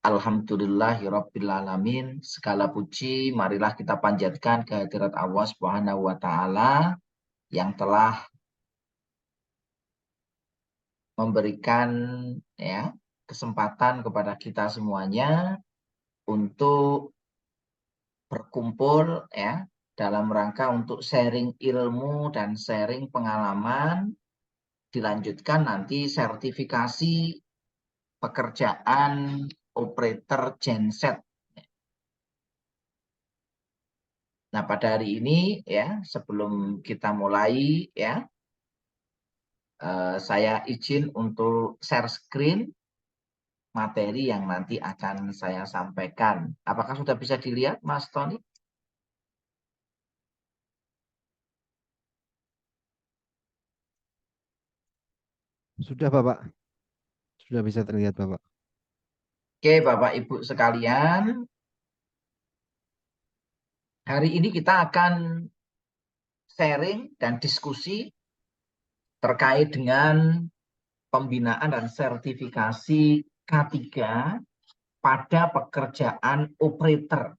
Alhamdulillahirrabbilalamin. Segala puji marilah kita panjatkan kehadirat Allah Subhanahu wa taala yang telah memberikan kesempatan kepada kita semuanya untuk berkumpul dalam rangka untuk sharing ilmu dan sharing pengalaman, dilanjutkan nanti sertifikasi pekerjaan operator genset. Nah, pada hari ini sebelum kita mulai saya izin untuk share screen materi yang nanti akan saya sampaikan. Apakah sudah bisa dilihat, Mas Tony? Sudah, Bapak. Sudah bisa terlihat, Bapak. Oke, Bapak Ibu sekalian, hari ini kita akan sharing dan diskusi terkait dengan pembinaan dan sertifikasi K3 pada pekerjaan operator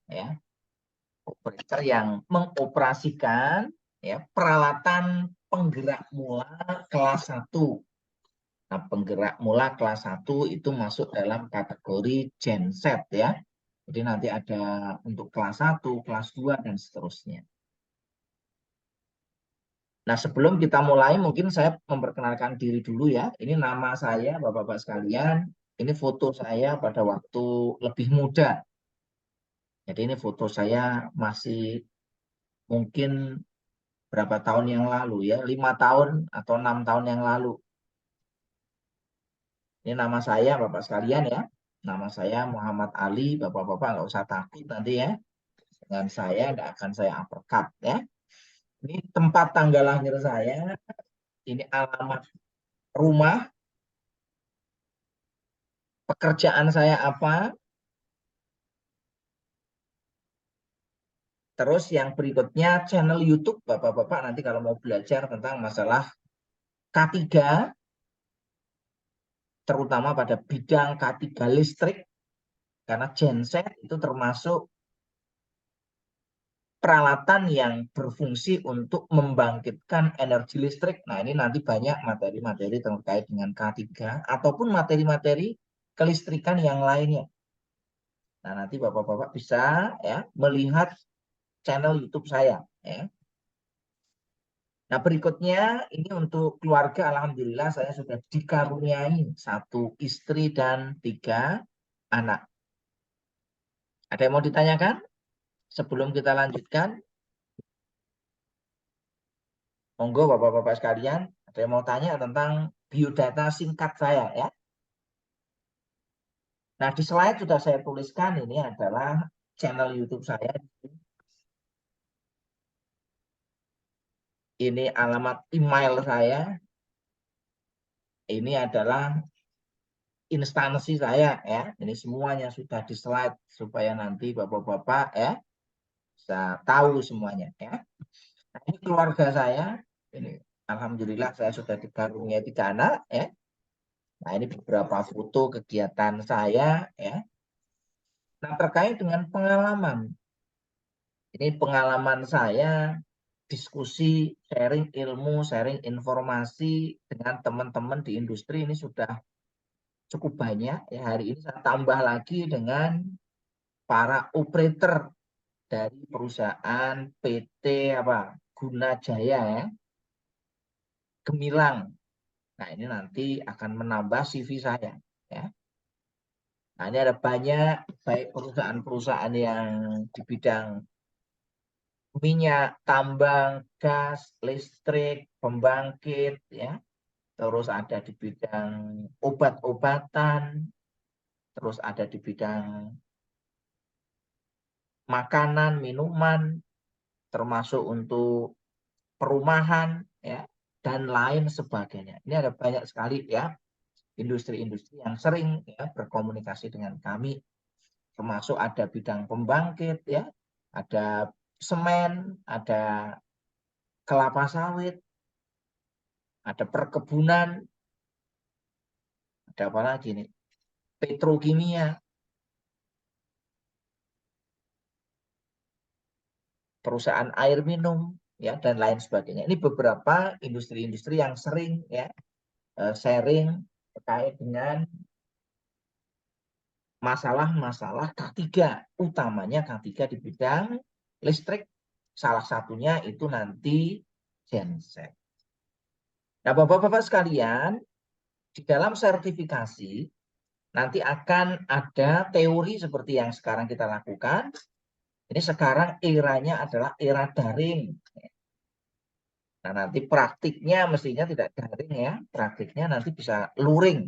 operator yang mengoperasikan peralatan penggerak mula kelas 1. Nah, penggerak mula kelas 1 itu masuk dalam kategori genset Jadi nanti ada untuk kelas 1, kelas 2 dan seterusnya. Nah, sebelum kita mulai mungkin saya memperkenalkan diri dulu ya. Ini nama saya Bapak-bapak sekalian. Ini foto saya pada waktu lebih muda. Jadi ini foto saya masih mungkin berapa tahun yang lalu 5 tahun atau 6 tahun yang lalu. Ini nama saya Bapak sekalian ya. Nama saya Muhammad Ali. Bapak-bapak nggak usah takut nanti ya. Dengan saya nggak akan saya uppercut ya. Ini tempat tanggal lahir saya. Ini alamat rumah. Pekerjaan saya apa. Terus yang berikutnya channel YouTube Bapak-bapak nanti kalau mau belajar tentang masalah K3 terutama pada bidang K3 listrik karena genset itu termasuk peralatan yang berfungsi untuk membangkitkan energi listrik. Nah, ini nanti banyak materi-materi terkait dengan K3 ataupun materi-materi kelistrikan yang lainnya. Nah, nanti Bapak-bapak bisa melihat channel YouTube saya Nah, berikutnya ini untuk keluarga, alhamdulillah saya sudah dikaruniai 1 istri dan 3 anak. Ada yang mau ditanyakan sebelum kita lanjutkan? Monggo Bapak-bapak sekalian, ada yang mau tanya tentang biodata singkat saya ya. Nah, di slide sudah saya tuliskan ini adalah channel YouTube saya. Ini alamat email saya. Ini adalah instansi saya ya. Ini semuanya sudah di slide supaya nanti Bapak-bapak bisa tahu semuanya ya. Nah, ini keluarga saya. Ini alhamdulillah saya sudah dikaruniai 3 anak ya. Nah, ini beberapa foto kegiatan saya ya. Nah, terkait dengan pengalaman. Ini pengalaman saya diskusi, sharing ilmu, sharing informasi dengan teman-teman di industri ini sudah cukup banyak ya. Hari ini saya tambah lagi dengan para operator dari perusahaan PT Guna Jaya Gemilang. Nah, ini nanti akan menambah CV saya ya. Nah, ini ada banyak baik perusahaan-perusahaan yang di bidang minyak, tambang, gas, listrik, pembangkit ya. Terus ada di bidang obat-obatan, terus ada di bidang makanan, minuman, termasuk untuk perumahan ya dan lain sebagainya. Ini ada banyak sekali ya industri-industri yang sering berkomunikasi dengan kami, termasuk ada bidang pembangkit ya, ada semen, ada kelapa sawit, ada perkebunan, ada apa lagi nih? Petrokimia. perusahaan air minum, ya, dan lain sebagainya. Ini beberapa industri-industri yang sering ya sharing terkait dengan masalah-masalah K3, utamanya K3 di bidang listrik. Salah satunya itu nanti genset. Nah, Bapak-Bapak sekalian, di dalam sertifikasi nanti akan ada teori seperti yang sekarang kita lakukan. Ini sekarang eranya adalah era daring. Nah, nanti praktiknya mestinya tidak daring ya. Praktiknya nanti bisa luring.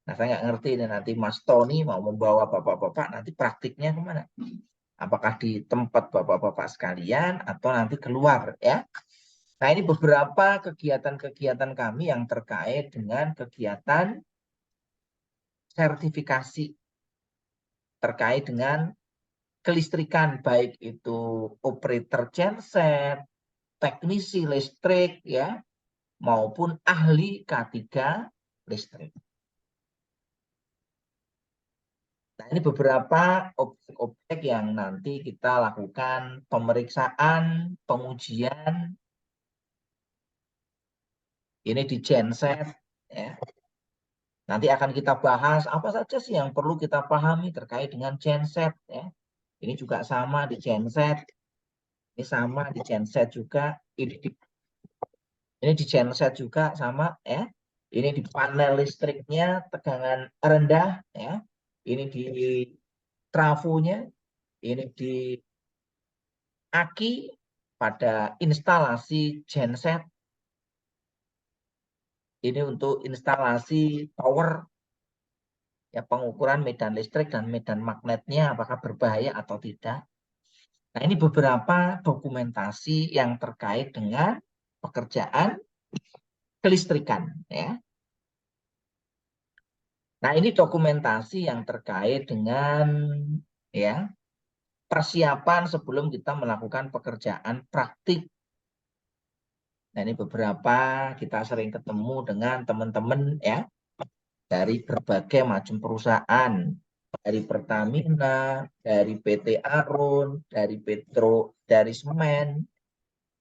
Nah, saya nggak ngerti ini nanti Mas Tony mau membawa Bapak-Bapak nanti praktiknya kemana? Apakah di tempat Bapak-Bapak sekalian atau nanti keluar ya? Nah, ini beberapa kegiatan-kegiatan kami yang terkait dengan kegiatan sertifikasi terkait dengan kelistrikan, baik itu operator genset, teknisi listrik, ya, maupun ahli K3 listrik. Nah, ini beberapa objek-objek yang nanti kita lakukan pemeriksaan, pengujian. Ini di genset, ya. Nanti akan kita bahas apa saja sih yang perlu kita pahami terkait dengan genset, ya. Ini juga sama di genset. Ini sama di genset juga. Ini di genset juga sama ya. Ini di panel listriknya tegangan rendah ya. Ini di trafonya, ini di aki pada instalasi genset. Ini untuk instalasi tower ya, pengukuran medan listrik dan medan magnetnya apakah berbahaya atau tidak. Nah, ini beberapa dokumentasi yang terkait dengan pekerjaan kelistrikan ya. Nah, ini dokumentasi yang terkait dengan ya persiapan sebelum kita melakukan pekerjaan praktik. Nah, ini beberapa kita sering ketemu dengan teman-teman ya dari berbagai macam perusahaan, dari Pertamina, dari PT Arun, dari Petro, dari Semen,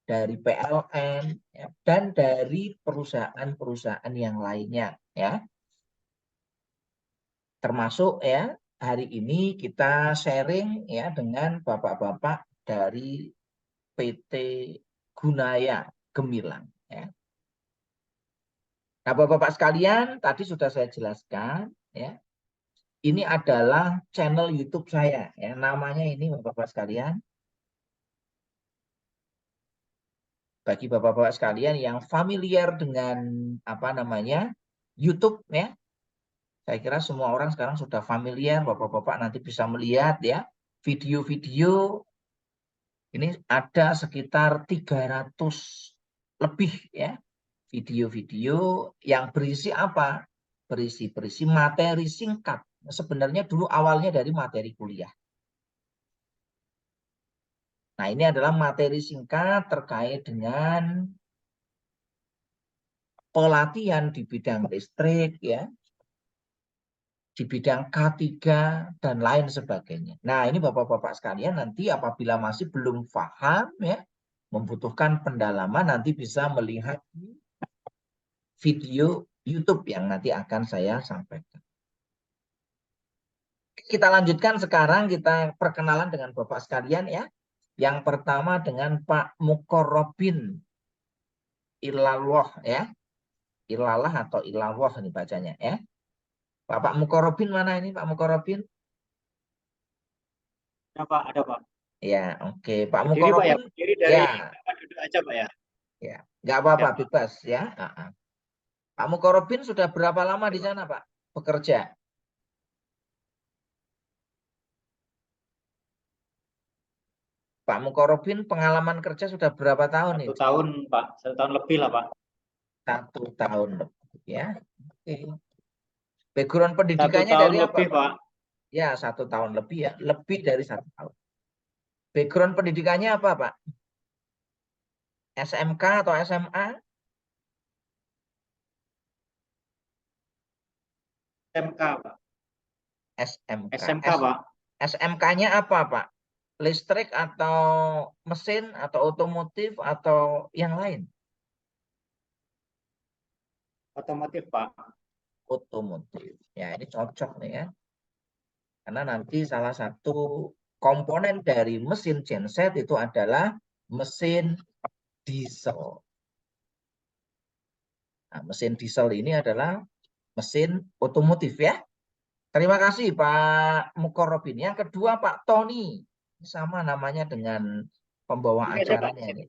dari PLN, ya, dan dari perusahaan-perusahaan yang lainnya ya. Termasuk ya hari ini kita sharing ya dengan bapak-bapak dari PT Gunaya Gemilang ya. Nah, bapak-bapak sekalian, tadi sudah saya jelaskan ya. Ini adalah channel YouTube saya ya. Namanya ini bapak-bapak sekalian. Bagi bapak-bapak sekalian yang familiar dengan apa namanya YouTube ya. Saya kira semua orang sekarang sudah familiar, bapak-bapak nanti bisa melihat ya video-video. Ini ada sekitar 300 lebih ya video-video yang berisi apa? Berisi materi singkat. Sebenarnya dulu awalnya dari materi kuliah. Nah, ini adalah materi singkat terkait dengan pelatihan di bidang listrik ya, di bidang K3 dan lain sebagainya. Nah, ini Bapak-bapak sekalian nanti apabila masih belum paham ya, membutuhkan pendalaman nanti bisa melihat video YouTube yang nanti akan saya sampaikan. Kita lanjutkan sekarang, kita perkenalan dengan Bapak sekalian ya. Yang pertama dengan Pak Mukorobin Ilallah ya. Ilalah atau Ilawah ini bacanya ya. Bapak Mukorobin mana ini Pak Mukorobin? Ada Pak, ada Pak. Ya, oke. Pak Berdiri Pak ya, Mukorobin berdiri dari ya, duduk aja Pak ya. ya. Nggak apa-apa, Ya Pak. bebas ya. Pak Mukorobin sudah berapa lama di Ya, Pak. sana Pak bekerja? Pak Mukorobin pengalaman kerja sudah berapa tahun 1 nih? tahun Pak, 1 tahun lebih lah Pak. 1 tahun lebih ya. Oke. Background 1 pendidikannya tahun dari apa lebih Pak? Pak. Ya, 1 tahun lebih ya, lebih dari 1 tahun. Background pendidikannya apa Pak? SMK atau SMA? SMK Pak. SMK. SMK Pak. SMK-nya apa Pak? Listrik atau mesin atau otomotif atau yang lain? Otomotif, Pak. Otomotif. Ya, ini cocok nih ya. Karena nanti salah satu komponen dari mesin genset itu adalah mesin diesel. Nah, mesin diesel ini adalah mesin otomotif ya. Terima kasih Pak Mukorobin. Yang kedua Pak Tony. Sama namanya dengan pembawa Ini aja, Pak. acaranya ini.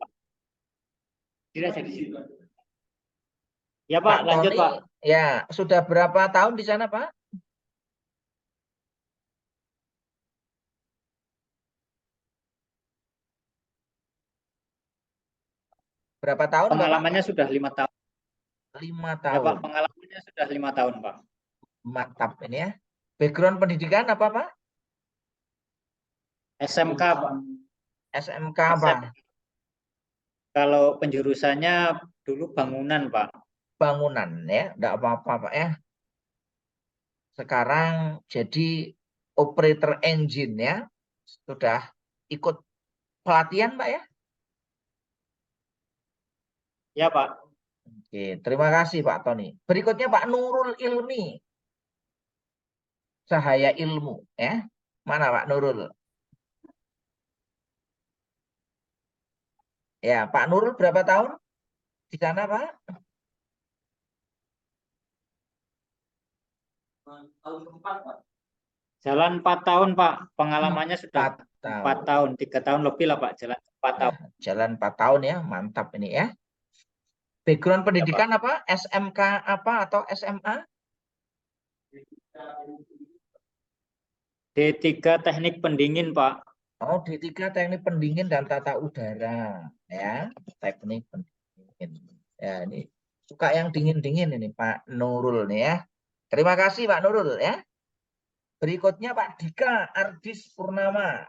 Ini aja di situ. Ya, Pak, Pak lanjut, Tony, Pak. ya sudah berapa tahun di sana Pak? Berapa tahun Bapak? Pengalamannya sudah 5 tahun. 5 Ya, Pak, tahun. pengalamannya sudah 5 tahun, Pak. Mantap ini ya. Background pendidikan apa Pak? SMK, Pak. SMK apa? Kalau penjurusannya dulu bangunan, Pak. Bangunan ya. Enggak apa-apa Pak ya. Sekarang jadi operator engine ya. Sudah ikut pelatihan Pak ya? Ya, Pak. Oke, terima kasih Pak Tony. Berikutnya Pak Nurul Ilmi. Cahaya Ilmu ya. Mana Pak Nurul? Ya, Pak Nurul berapa tahun di sana Pak? Jalan 4 tahun, Pak. Pengalamannya sudah 4 4 tahun. tahun. 3 tahun lebih lah, Pak. Jalan 4 Ya, tahun. jalan 4 tahun ya. Mantap ini ya. Background Ya, Pak. pendidikan apa? SMK apa atau SMA? D3 Teknik Pendingin, Pak. Oh, D3 Teknik Pendingin dan Tata Udara ya. Teknik pendingin. Ya, ini suka yang dingin-dingin ini Pak Nurul nih ya. Terima kasih Pak Nurul ya. Berikutnya Pak Dika Ardis Purnama.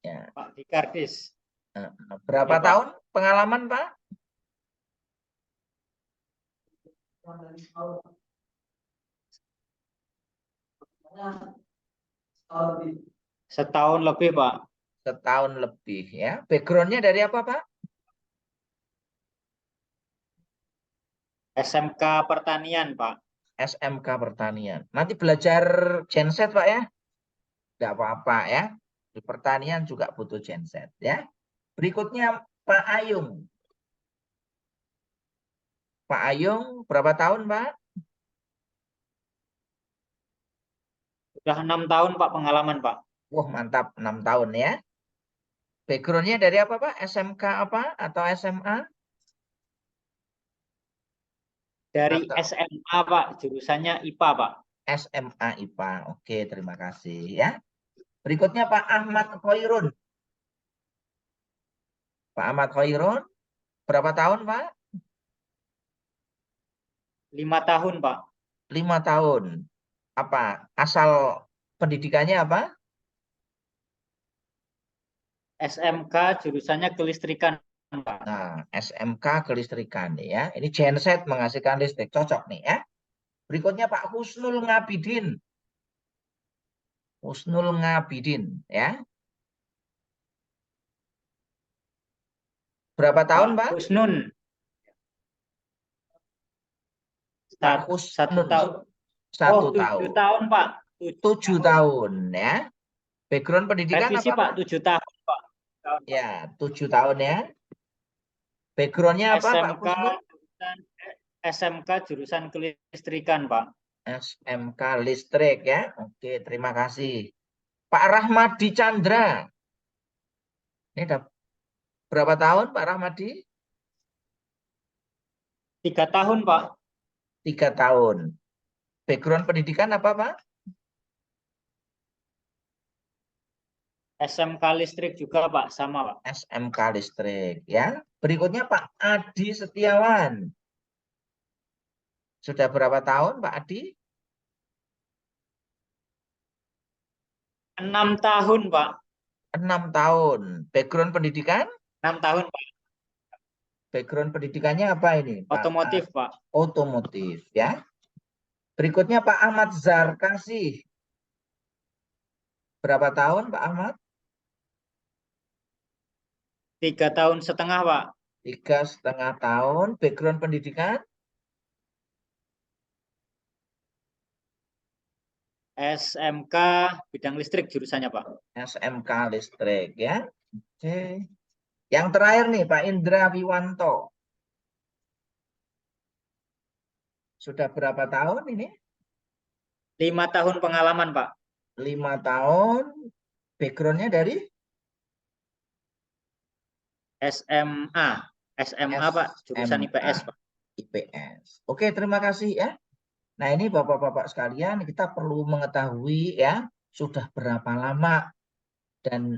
Ya. Pak Dikardis. Berapa Ya, Pak. tahun pengalaman Pak? Setahun lebih, Pak. Setahun lebih ya. Backgroundnya dari apa Pak? SMK Pertanian, Pak. SMK Pertanian. Nanti belajar genset Pak ya? Tidak apa-apa ya. Di pertanian juga butuh genset ya. Berikutnya Pak Ayung. Pak Ayung berapa tahun Pak? Sudah 6 tahun, Pak, pengalaman, Pak. Wah mantap 6 tahun ya. Backgroundnya dari apa Pak? SMK apa atau SMA? Dari Atau SMA, Pak. Jurusannya IPA, Pak. SMA IPA. Oke, terima kasih ya. Berikutnya Pak Ahmad Khairun. Pak Ahmad Khairun berapa tahun Pak? 5 tahun, Pak. 5 tahun. Apa? Asal pendidikannya apa? SMK jurusannya kelistrikan, Pak. Nah, SMK kelistrikan ya. Ini genset menghasilkan listrik. Cocok nih ya. Berikutnya Pak Husnul Ngabidin. Husnul Ngabidin ya. Berapa tahun Pak? Husnun. Pak 1 Husnun. tahun. 1 7 tahun. tahun, Pak. 7 tahun ya. Background pendidikan Revisi, apa Pak. Pak? 7 tahun, Pak. Ya, 7 tahun ya. Backgroundnya apa Pak SMK Husnul? jurusan SMK jurusan kelistrikan, Pak. SMK listrik ya. Oke, terima kasih. Pak Rahmadi Chandra. Ini udah berapa tahun Pak Rahmadi? 3 tahun, Pak. 3 tahun. Background pendidikan apa Pak? SMK listrik juga, Pak. Sama, Pak. SMK listrik ya. Berikutnya Pak Adi Setiawan. Sudah berapa tahun Pak Adi? 6 tahun, Pak. 6 tahun. Background pendidikan? 6 tahun, Pak. Background pendidikannya apa ini Pak? Otomotif, Pak. Otomotif ya. Berikutnya Pak Ahmad Zarkasih. Berapa tahun Pak Ahmad? 3 tahun setengah, Pak. 3,5 tahun. Background pendidikan? SMK bidang listrik jurusannya, Pak. SMK listrik ya. Oke. Yang terakhir nih Pak Indra Wiwanto. Sudah berapa tahun ini? 5 tahun pengalaman, Pak. 5 tahun. Backgroundnya dari SMA. SMA, Pak. Jurusan IPS, Pak. IPS. Oke, terima kasih ya. Nah, ini Bapak-bapak sekalian, kita perlu mengetahui ya, sudah berapa lama dan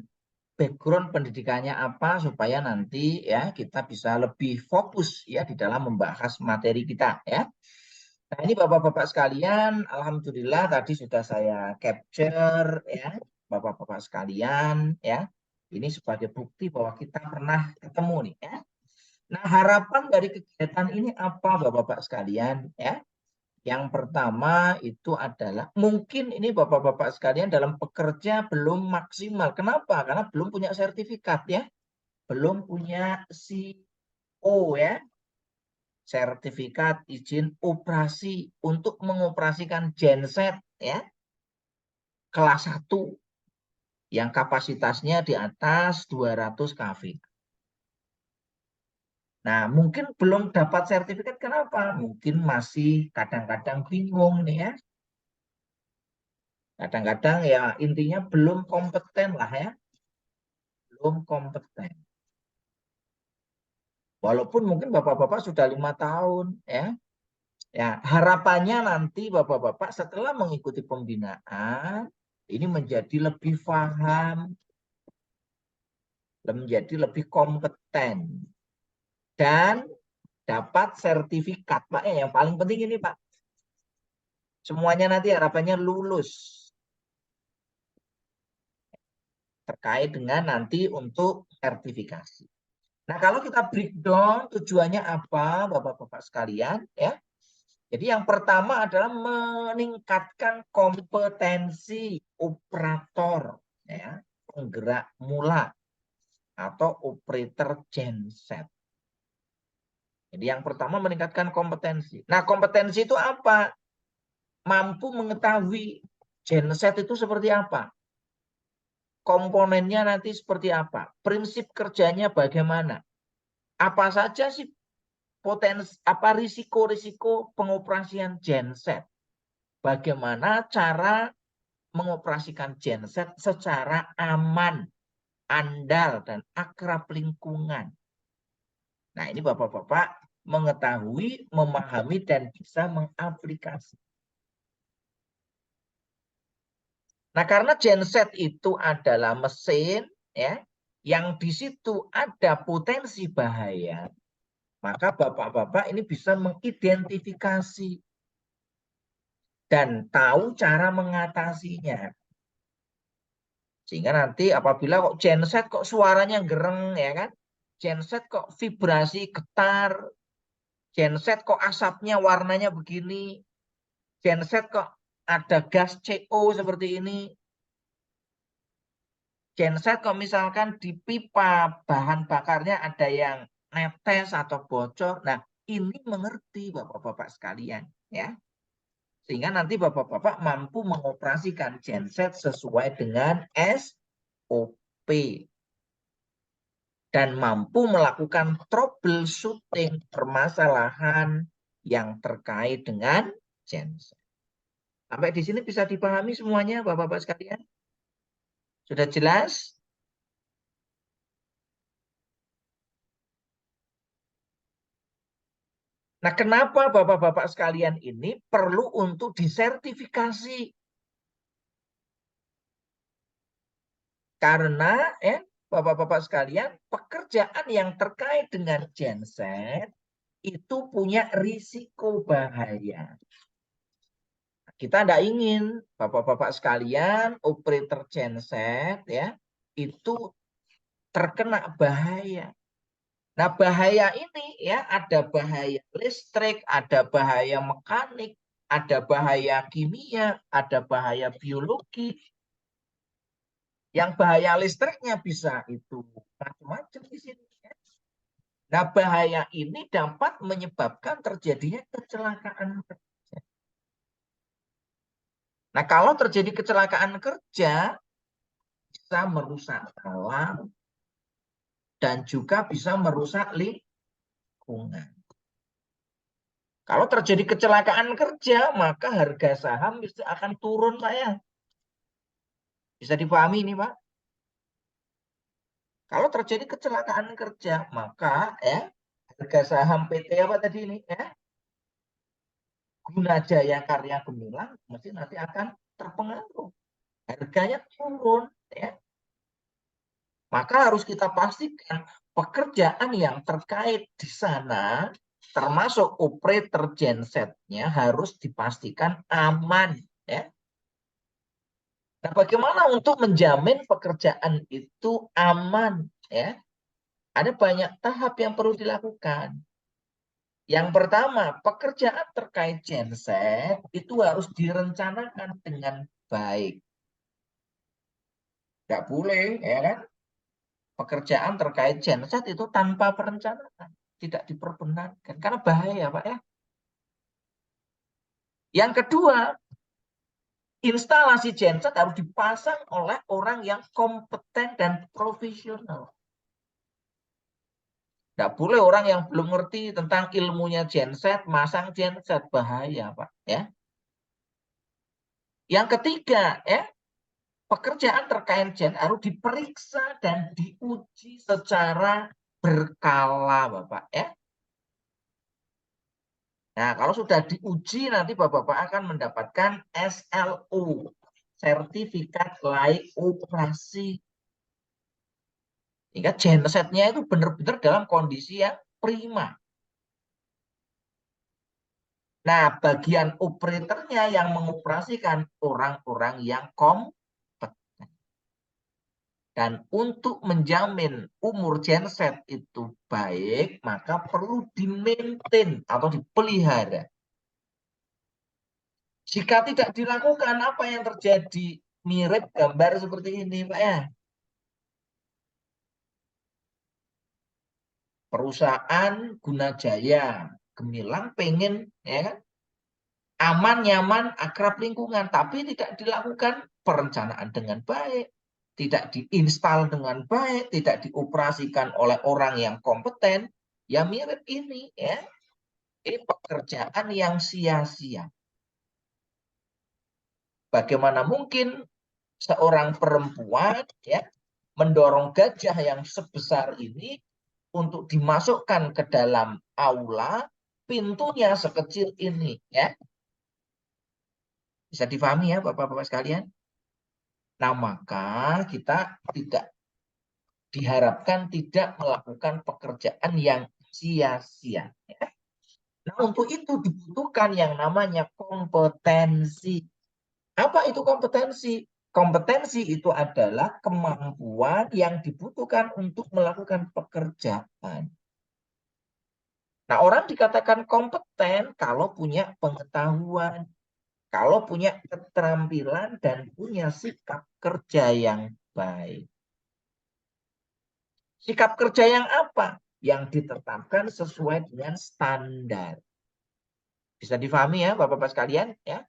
background pendidikannya apa supaya nanti ya kita bisa lebih fokus ya di dalam membahas materi kita ya. Nah, ini Bapak-bapak sekalian, alhamdulillah tadi sudah saya capture ya, Bapak-bapak sekalian ya. Ini sebagai bukti bahwa kita pernah ketemu nih ya. Nah, harapan dari kegiatan ini apa Bapak-bapak sekalian ya? Yang pertama itu adalah mungkin ini Bapak-bapak sekalian dalam pekerja belum maksimal. Kenapa? Karena belum punya sertifikat ya. Belum punya CO ya. Sertifikat izin operasi untuk mengoperasikan genset ya. Kelas 1 yang kapasitasnya di atas 200 kV. Nah, mungkin belum dapat sertifikat. Kenapa? Mungkin masih kadang-kadang bingung nih ya. Kadang-kadang ya intinya belum kompeten lah ya. Belum kompeten. Walaupun mungkin Bapak-bapak sudah 5 tahun ya. Ya, harapannya nanti Bapak-bapak setelah mengikuti pembinaan ini menjadi lebih paham, menjadi lebih kompeten dan dapat sertifikat Pak ya. Yang paling penting ini Pak. Semuanya nanti harapannya lulus. Terkait dengan nanti untuk sertifikasi. Nah, kalau kita breakdown tujuannya apa Bapak-bapak sekalian ya. Jadi yang pertama adalah meningkatkan kompetensi operator ya, penggerak mula atau operator genset. Jadi yang pertama meningkatkan kompetensi. Nah, kompetensi itu apa? Mampu mengetahui genset itu seperti apa? Komponennya nanti seperti apa? Prinsip kerjanya bagaimana? Apa saja sih potensi apa risiko-risiko pengoperasian genset? Bagaimana cara mengoperasikan genset secara aman, andal, dan akrab lingkungan. Nah, ini Bapak-bapak mengetahui, memahami, dan bisa mengaplikasi. Nah, karena genset itu adalah mesin ya, yang di situ ada potensi bahaya, maka Bapak-bapak ini bisa mengidentifikasi dan tahu cara mengatasinya. Sehingga nanti apabila kok genset kok suaranya gereng ya kan, genset kok vibrasi getar, genset kok asapnya warnanya begini, genset kok ada gas CO seperti ini, genset kok misalkan di pipa bahan bakarnya ada yang netes atau bocor. Nah, ini mengerti Bapak-bapak sekalian ya. Sehingga nanti Bapak-bapak mampu mengoperasikan genset sesuai dengan SOP. Dan mampu melakukan troubleshooting permasalahan yang terkait dengan genset. Sampai di sini bisa dipahami semuanya Bapak-bapak sekalian? Sudah jelas? Nah, kenapa Bapak-bapak sekalian ini perlu untuk disertifikasi? Karena Bapak-bapak sekalian, pekerjaan yang terkait dengan genset itu punya risiko bahaya. Kita tidak ingin Bapak-bapak sekalian operator genset ya itu terkena bahaya. Nah, bahaya ini ya ada bahaya listrik, ada bahaya mekanik, ada bahaya kimia, ada bahaya biologi. Yang bahaya listriknya bisa itu macam-macam di sini. Ya. Nah, bahaya ini dapat menyebabkan terjadinya kecelakaan kerja. Nah, kalau terjadi kecelakaan kerja, bisa merusak alam dan juga bisa merusak lingkungan. Kalau terjadi kecelakaan kerja, maka harga saham bisa akan turun, saya. Bisa dipahami ini, Pak? Kalau terjadi kecelakaan kerja, maka ya harga saham PT apa tadi ini ya? Gunajaya Karya Gemilang mesti nanti akan terpengaruh. Harganya turun ya. Maka harus kita pastikan pekerjaan yang terkait di sana termasuk operator gensetnya harus dipastikan aman ya. Nah, bagaimana untuk menjamin pekerjaan itu aman ya? Ada banyak tahap yang perlu dilakukan. Yang pertama, pekerjaan terkait genset itu harus direncanakan dengan baik. Tidak boleh, ya kan? Pekerjaan terkait genset itu tanpa perencanaan. Tidak diperbenarkan. Karena bahaya, Pak ya. Yang kedua, instalasi genset harus dipasang oleh orang yang kompeten dan profesional. Tidak boleh orang yang belum ngerti tentang ilmunya genset, masang genset. Bahaya, Pak ya. Yang ketiga, ya, pekerjaan terkait gen harus diperiksa dan diuji secara berkala, Bapak ya. Nah, kalau sudah diuji nanti Bapak-bapak akan mendapatkan SLO, sertifikat layak operasi. Hingga gensetnya itu benar-benar dalam kondisi yang prima. Nah, bagian operatornya yang mengoperasikan orang-orang yang kompeten. Dan untuk menjamin umur genset itu baik, maka perlu di-maintain atau dipelihara. Jika tidak dilakukan, apa yang terjadi? Mirip gambar seperti ini, Pak ya. Perusahaan Gunajaya Gemilang pengen ya kan, aman, nyaman, akrab lingkungan, tapi tidak dilakukan perencanaan dengan baik, tidak diinstal dengan baik, tidak dioperasikan oleh orang yang kompeten, ya mirip ini ya. Ini pekerjaan yang sia-sia. Bagaimana mungkin seorang perempuan ya mendorong gajah yang sebesar ini untuk dimasukkan ke dalam aula, pintunya sekecil ini ya. Bisa difahami ya Bapak-bapak sekalian? Nah, maka kita tidak diharapkan tidak melakukan pekerjaan yang sia-sia. Ya. Nah, untuk itu dibutuhkan yang namanya kompetensi. Apa itu kompetensi? Kompetensi itu adalah kemampuan yang dibutuhkan untuk melakukan pekerjaan. Nah, orang dikatakan kompeten kalau punya pengetahuan, kalau punya keterampilan dan punya sikap kerja yang baik. Sikap kerja yang apa? Yang ditetapkan sesuai dengan standar. Bisa difahami ya Bapak-Bapak sekalian? Ya.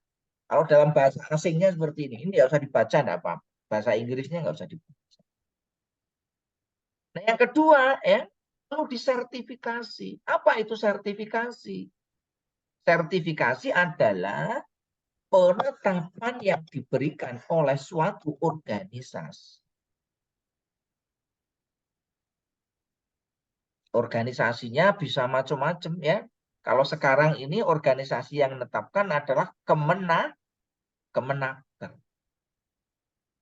Kalau dalam bahasa asingnya seperti ini nggak usah dibaca, enggak apa-apa. Bahasa Inggrisnya nggak usah dibaca. Nah, yang kedua ya, perlu disertifikasi. Apa itu sertifikasi? Sertifikasi adalah penetapan yang diberikan oleh suatu organisasi. Organisasinya bisa macam-macam ya. Kalau sekarang ini organisasi yang menetapkan adalah Kemenaker,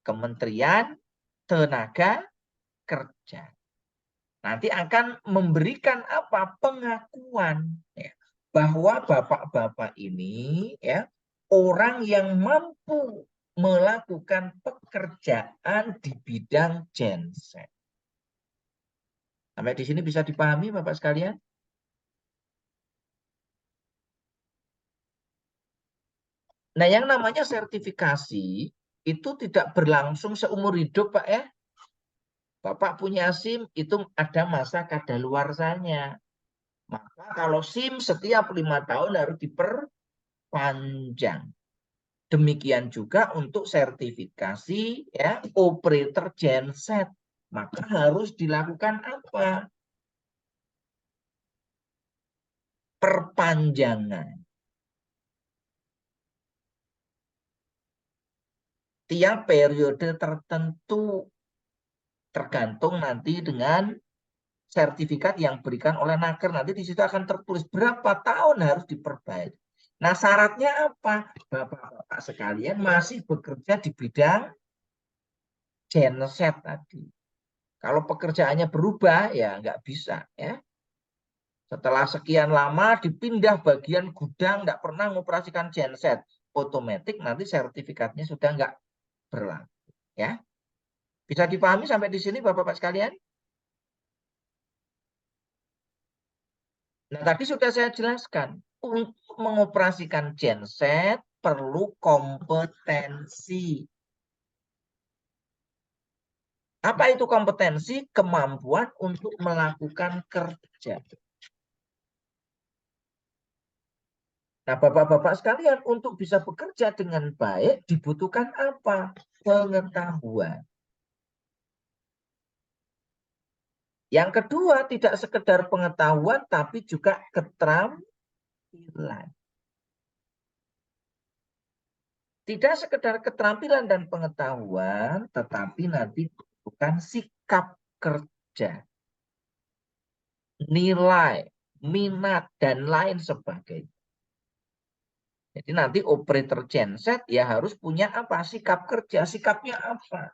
Kementerian Tenaga Kerja. Nanti akan memberikan apa? Pengakuan ya, bahwa bapak-bapak ini ya orang yang mampu melakukan pekerjaan di bidang genset. Sampai di sini bisa dipahami Bapak sekalian? Nah, yang namanya sertifikasi itu tidak berlangsung seumur hidup, Pak ya. Bapak punya SIM itu ada masa kadaluarsanya. Maka kalau SIM setiap 5 tahun harus diperpanjang. Demikian juga untuk sertifikasi ya operator genset. Maka harus dilakukan apa? Perpanjangan. Tiap periode tertentu tergantung nanti dengan sertifikat yang berikan oleh Naker. Nanti di situ akan tertulis berapa tahun harus diperbaiki. Nah, syaratnya apa? Bapak-bapak sekalian masih bekerja di bidang genset tadi. Kalau pekerjaannya berubah, ya nggak bisa. Ya. Setelah sekian lama dipindah bagian gudang, nggak pernah mengoperasikan genset. Otomatis nanti sertifikatnya sudah nggak berlaku. Ya. Bisa dipahami sampai di sini Bapak-bapak sekalian? Nah, tadi sudah saya jelaskan. Untuk mengoperasikan genset perlu kompetensi. Apa itu kompetensi? Kemampuan untuk melakukan kerja. Nah, Bapak-bapak sekalian, untuk bisa bekerja dengan baik dibutuhkan apa? Pengetahuan. Yang kedua, tidak sekedar pengetahuan, tapi juga keterampilan. Tidak sekedar keterampilan dan pengetahuan, tetapi nanti bukan sikap kerja, nilai, minat, dan lain sebagainya. Jadi nanti operator genset ya harus punya apa? Sikap kerja. Sikapnya apa?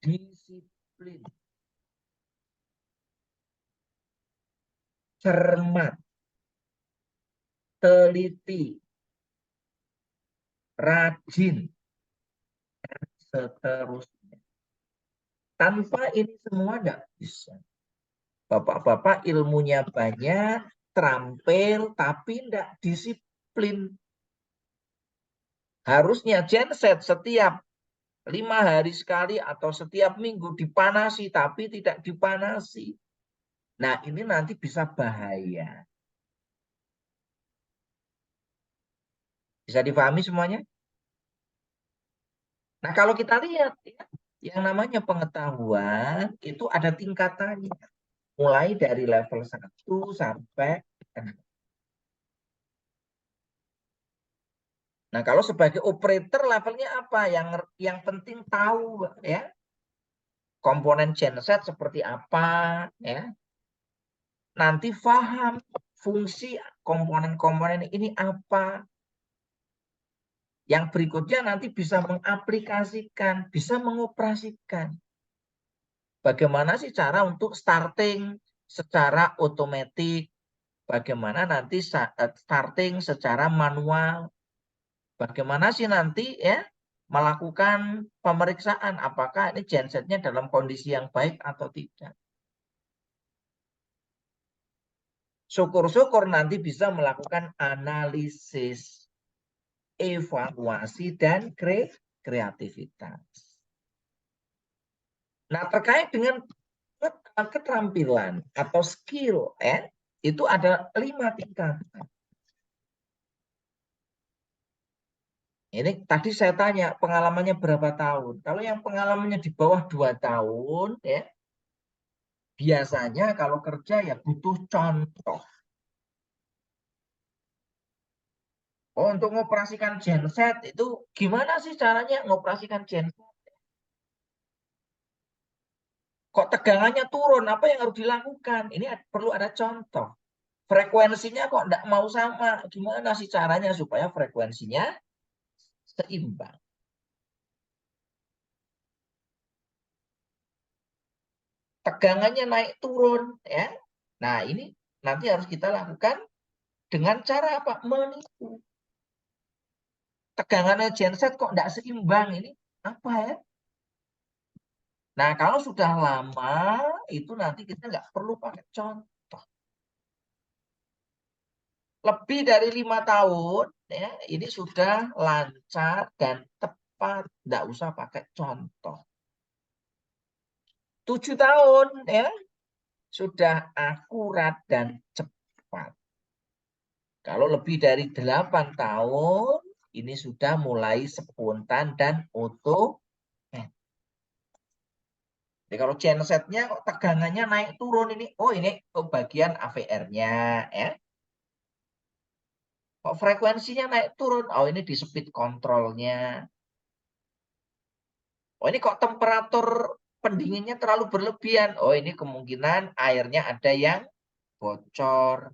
Disiplin, cermat, teliti, rajin, dan seterusnya. Tanpa ini semua tidak bisa. Bapak-bapak ilmunya banyak, terampil, tapi tidak disiplin. Harusnya genset setiap 5 hari sekali atau setiap minggu dipanasi, tapi tidak dipanasi. Nah, ini nanti bisa bahaya. Bisa dipahami semuanya? Nah, kalau kita lihat, ya, yang namanya pengetahuan itu ada tingkatannya. Mulai dari level 1 sampai 6. Nah, kalau sebagai operator levelnya apa? Yang penting tahu ya komponen genset seperti apa ya. Nanti paham fungsi komponen-komponen ini apa. Yang berikutnya nanti bisa mengaplikasikan, bisa mengoperasikan. Bagaimana sih cara untuk starting secara otomatis? Bagaimana nanti starting secara manual? Bagaimana sih nanti ya melakukan pemeriksaan apakah ini gensetnya dalam kondisi yang baik atau tidak? Syukur-syukur nanti bisa melakukan analisis, evaluasi, dan kreativitas. Nah, terkait dengan keterampilan atau skill, itu ada 5 tingkatan. Ini tadi saya tanya pengalamannya berapa tahun. Kalau yang pengalamannya di bawah 2 tahun, ya biasanya kalau kerja ya butuh contoh. Oh, untuk mengoperasikan genset itu gimana sih caranya mengoperasikan genset? Kok tegangannya turun? Apa yang harus dilakukan? Ini perlu ada contoh. Frekuensinya kok tidak mau sama. Gimana sih caranya supaya frekuensinya seimbang? Tegangannya naik turun, ya. Nah, ini nanti harus kita lakukan dengan cara apa? Menipu. Tegangannya genset kok tidak seimbang ini apa ya? Nah, kalau sudah lama itu nanti kita nggak perlu pakai contoh. Lebih dari 5 tahun, ya, ini sudah lancar dan tepat. cepat, tidak usah pakai contoh. 7 tahun ya sudah akurat dan cepat. Kalau lebih dari 8 tahun, ini sudah mulai spontan dan otomatis. Jadi kalau gensetnya kok tegangannya naik turun ini, oh ini bagian AVR-nya ya. Kok frekuensinya naik turun, oh ini di speed control-nya. Oh ini kok temperatur pendinginnya terlalu berlebihan, oh ini kemungkinan airnya ada yang bocor.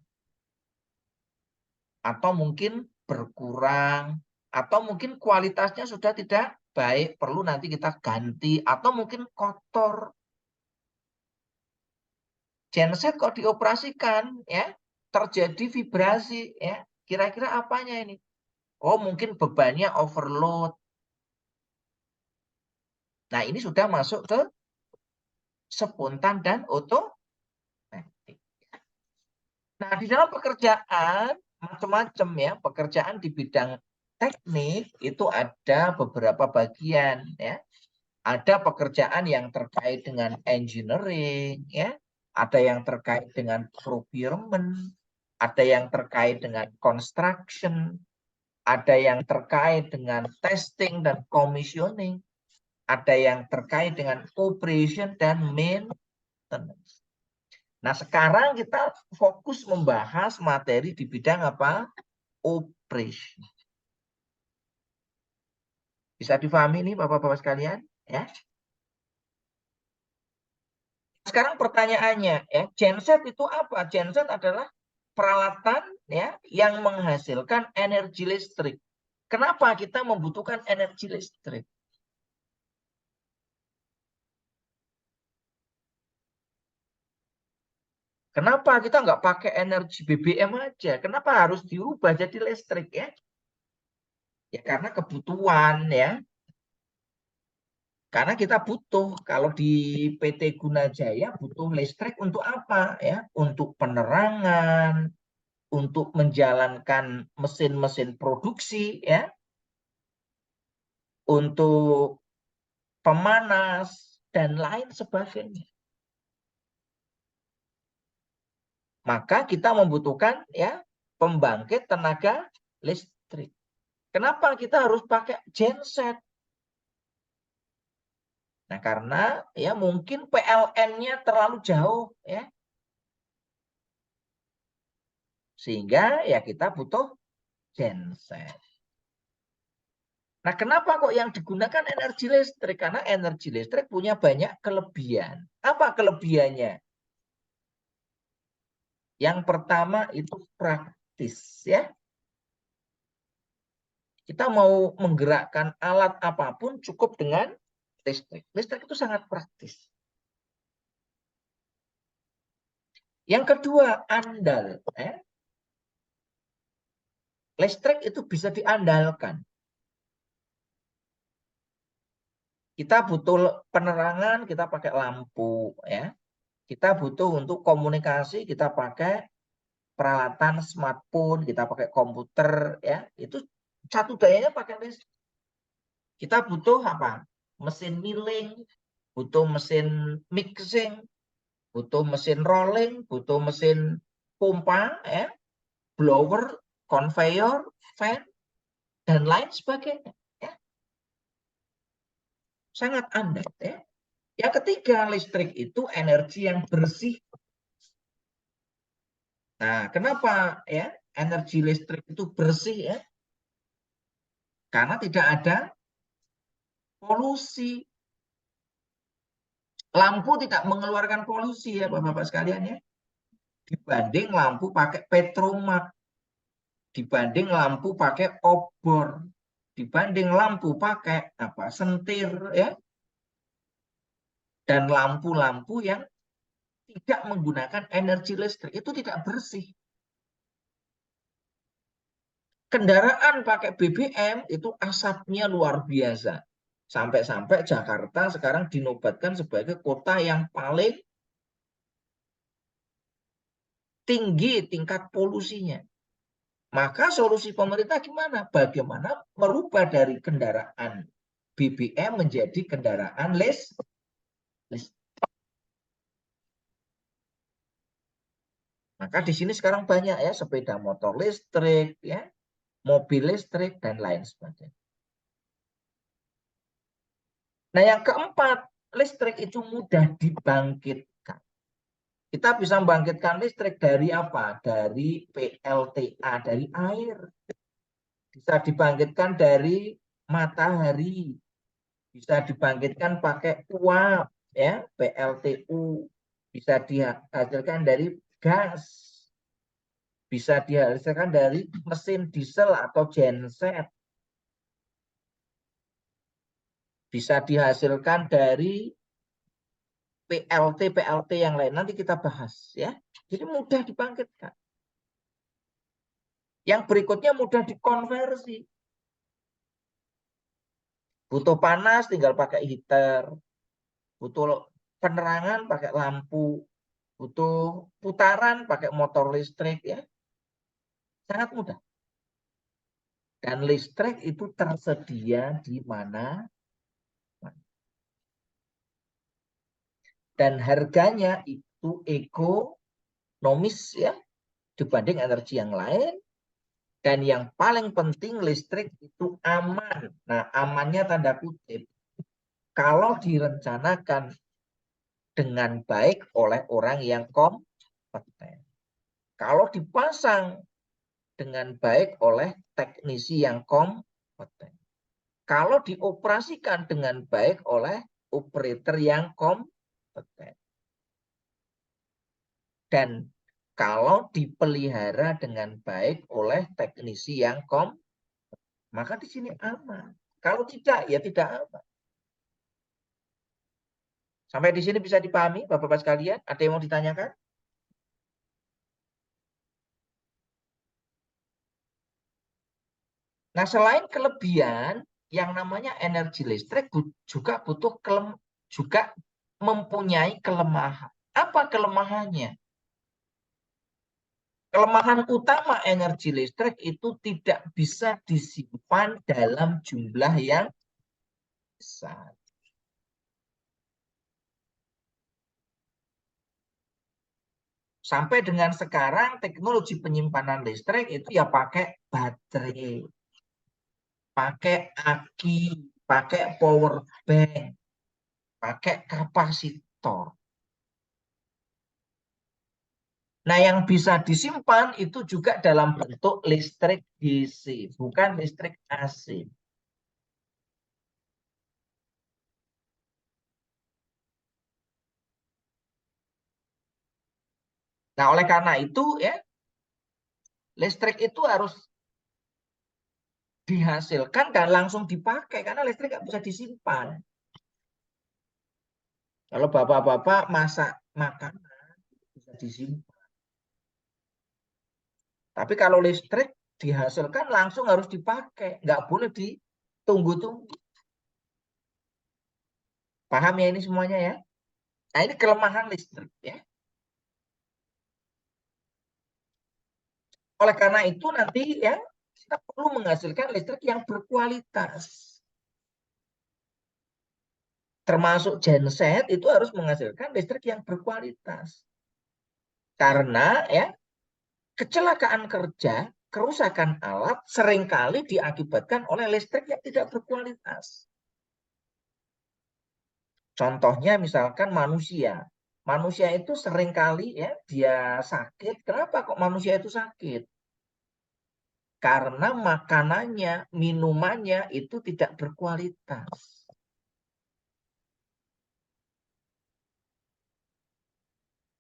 Atau mungkin berkurang, atau mungkin kualitasnya sudah tidak baik, perlu nanti kita ganti, atau mungkin kotor. Genset kok dioperasikan ya, terjadi vibrasi ya. Kira-kira apanya ini? Oh, mungkin bebannya overload. Nah, ini sudah masuk ke spontan dan otomatis. Nah, di dalam pekerjaan macam-macam ya, pekerjaan di bidang teknik itu ada beberapa bagian ya. Ada pekerjaan yang terkait dengan engineering ya, ada yang terkait dengan procurement, ada yang terkait dengan construction, ada yang terkait dengan testing dan commissioning, ada yang terkait dengan operation dan maintenance. Nah, sekarang kita fokus membahas materi di bidang apa? Operation. Bisa difahami nih Bapak-bapak sekalian, ya? Sekarang pertanyaannya, ya, genset itu apa? Genset adalah peralatan ya yang menghasilkan energi listrik. Kenapa kita membutuhkan energi listrik? Kenapa kita nggak pakai energi BBM aja? Kenapa harus dirubah jadi listrik ya? Ya karena kebutuhan ya. Karena kita butuh, kalau di PT Guna Jaya butuh listrik untuk apa ya? Untuk penerangan, untuk menjalankan mesin-mesin produksi ya, untuk pemanas dan lain sebagainya. Maka kita membutuhkan ya pembangkit tenaga listrik. Kenapa kita harus pakai genset? Nah, karena ya mungkin PLN-nya terlalu jauh ya. Sehingga ya kita butuh genset. Nah, kenapa kok yang digunakan energi listrik? Karena energi listrik punya banyak kelebihan. Apa kelebihannya? Yang pertama itu praktis ya. Kita mau menggerakkan alat apapun cukup dengan listrik. Listrik itu sangat praktis. Yang kedua, andal. Listrik itu bisa diandalkan. Kita butuh penerangan, kita pakai lampu. Ya. Kita butuh untuk komunikasi, kita pakai peralatan smartphone, kita pakai komputer. Ya. Itu satu dayanya pakai listrik. Kita butuh apa? Mesin milling, butuh mesin mixing, butuh mesin rolling, butuh mesin pompa, ya, blower, conveyor, fan, dan lain sebagainya. Ya. Sangat andal. Ya. Yang ketiga, listrik itu energi yang bersih. Nah, kenapa ya energi listrik itu bersih ya? Karena tidak ada polusi. Lampu tidak mengeluarkan polusi ya Bapak-bapak sekalian ya. Dibanding lampu pakai petromak, dibanding lampu pakai obor, dibanding lampu pakai apa sentir ya, dan lampu-lampu yang tidak menggunakan energi listrik itu tidak bersih. Kendaraan pakai BBM itu asapnya luar biasa. Sampai-sampai Jakarta sekarang dinobatkan sebagai kota yang paling tinggi tingkat polusinya. Maka solusi pemerintah gimana? Bagaimana merubah dari kendaraan BBM menjadi kendaraan listrik. Maka di sini sekarang banyak ya sepeda motor listrik, ya, mobil listrik dan lain sebagainya. Nah, yang keempat, listrik itu mudah dibangkitkan. Kita bisa membangkitkan listrik dari apa? Dari PLTA, dari air. Bisa dibangkitkan dari matahari. Bisa dibangkitkan pakai uap, ya, PLTU. Bisa dihasilkan dari gas. Bisa dihasilkan dari mesin diesel atau genset. Bisa dihasilkan dari PLT yang lain. Nanti kita bahas, ya. Jadi mudah dibangkitkan. Yang berikutnya mudah dikonversi. Butuh panas tinggal pakai heater. Butuh penerangan pakai lampu. Butuh putaran pakai motor listrik, ya. Sangat mudah. Dan listrik itu tersedia di mana. Dan harganya itu ekonomis, ya, dibanding energi yang lain. Dan yang paling penting listrik itu aman. Nah, amannya tanda kutip. Kalau direncanakan dengan baik oleh orang yang kompeten. Kalau dipasang dengan baik oleh teknisi yang kompeten. Kalau dioperasikan dengan baik oleh operator yang kompeten. Dan kalau dipelihara dengan baik oleh teknisi yang kompeten, maka di sini aman. Kalau tidak, ya tidak aman. Sampai di sini bisa dipahami, Bapak-Bapak sekalian? Ada yang mau ditanyakan? Nah, selain kelebihan, yang namanya energi listrik juga juga mempunyai kelemahan. Apa kelemahannya? Kelemahan utama energi listrik itu tidak bisa disimpan dalam jumlah yang besar. Sampai dengan sekarang teknologi penyimpanan listrik itu ya pakai baterai, pakai aki, pakai power bank, pakai kapasitor. Nah, yang bisa disimpan itu juga dalam bentuk listrik DC, bukan listrik AC. Nah, oleh karena itu, ya, listrik itu harus dihasilkan dan langsung dipakai, karena listrik nggak bisa disimpan. Kalau bapak-bapak masak makanan, bisa disimpan. Tapi kalau listrik dihasilkan langsung harus dipakai, nggak boleh ditunggu-tunggu. Paham ya ini semuanya, ya? Nah, ini kelemahan listrik, ya. Oleh karena itu nanti, ya, kita perlu menghasilkan listrik yang berkualitas. Termasuk genset itu harus menghasilkan listrik yang berkualitas. Karena, ya, kecelakaan kerja, kerusakan alat seringkali diakibatkan oleh listrik yang tidak berkualitas. Contohnya misalkan manusia. Manusia itu seringkali, ya, dia sakit. Kenapa kok manusia itu sakit? Karena makanannya, minumannya itu tidak berkualitas.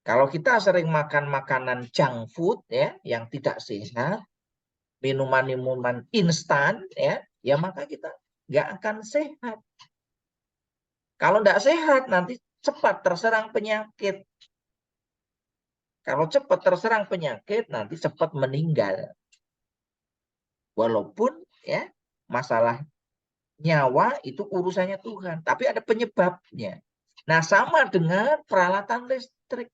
Kalau kita sering makan makanan junk food, ya, yang tidak sehat, minuman-minuman instan, ya, ya maka kita nggak akan sehat. Kalau nggak sehat, nanti cepat terserang penyakit. Kalau cepat terserang penyakit, nanti cepat meninggal. Walaupun, ya, masalah nyawa itu urusannya Tuhan, tapi ada penyebabnya. Nah, sama dengan peralatan listrik.